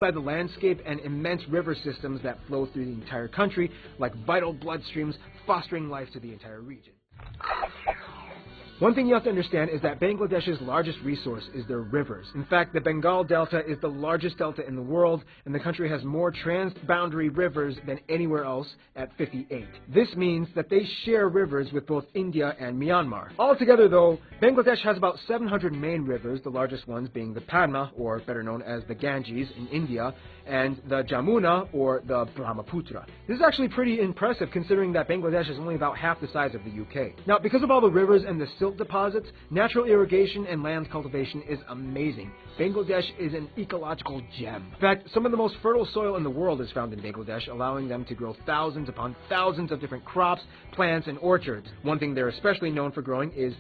by the landscape and immense river systems that flow through the entire country like vital bloodstreams, fostering life to the entire region. One thing you have to understand is that Bangladesh's largest resource is their rivers. In fact, the Bengal Delta is the largest delta in the world, and the country has more trans-boundary rivers than anywhere else at 58. This means that they share rivers with both India and Myanmar. Altogether, though, Bangladesh has about 700 main rivers, the largest ones being the Padma, or better known as the Ganges in India, and the Jamuna, or the Brahmaputra. This is actually pretty impressive considering that Bangladesh is only about half the size of the UK. Now, because of all the rivers and the silt deposits, natural irrigation and land cultivation is amazing. Bangladesh is an ecological gem. In fact, some of the most fertile soil in the world is found in Bangladesh, allowing them to grow thousands upon thousands of different crops, plants, and orchards. One thing they're especially known for growing is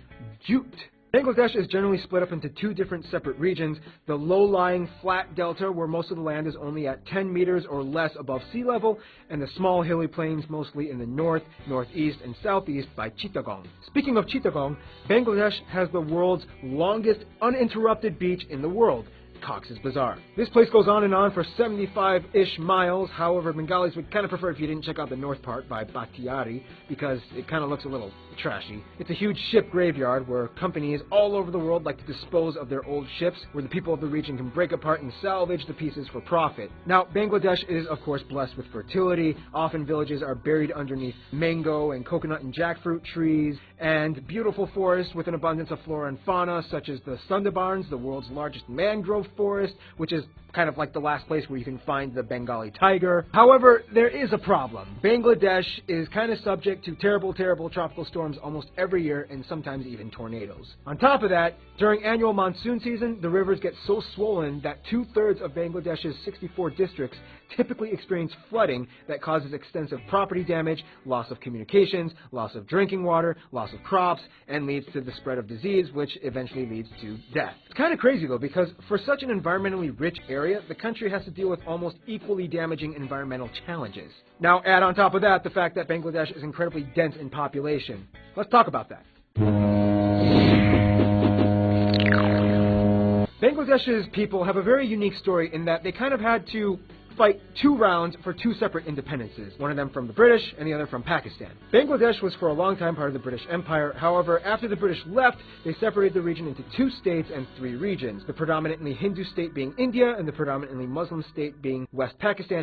jute. Bangladesh is generally split up into two different separate regions: the low-lying flat delta, where most of the land is only at 10 meters or less above sea level, and the small hilly plains mostly in the north, northeast, and southeast by Chittagong. Speaking of Chittagong, Bangladesh has the world's longest uninterrupted beach in the world, Cox's Bazar. This place goes on and on for 75-ish miles. However, Bengalis would kind of prefer if you didn't check out the north part by Batiari, because it kind of looks a little trashy. It's a huge ship graveyard where companies all over the world like to dispose of their old ships, where the people of the region can break apart and salvage the pieces for profit. Now, Bangladesh is of course blessed with fertility. Often villages are buried underneath mango and coconut and jackfruit trees, and beautiful forests with an abundance of flora and fauna, such as the Sundarbans, the world's largest mangrove forest, which is kind of like the last place where you can find the Bengali tiger. However, there is a problem. Bangladesh is kind of subject to terrible tropical storms almost every year, and sometimes even tornadoes. On top of that, during annual monsoon season, the rivers get so swollen that 2/3 of Bangladesh's 64 districts typically experience flooding that causes extensive property damage, loss of communications, loss of drinking water, loss of crops, and leads to the spread of disease, which eventually leads to death. It's kind of crazy though, because for such an environmentally rich area, the country has to deal with almost equally damaging environmental challenges. Now add on top of that the fact that Bangladesh is incredibly dense in population. Let's talk about that. Bangladesh's people have a very unique story in that they kind of had to fight 2 rounds for 2 separate independences, one of them from the British and the other from Pakistan. Bangladesh was for a long time part of the British Empire. However, after the British left, they separated the region into 2 states and 3 regions, the predominantly Hindu state being India and the predominantly Muslim state being West Pakistan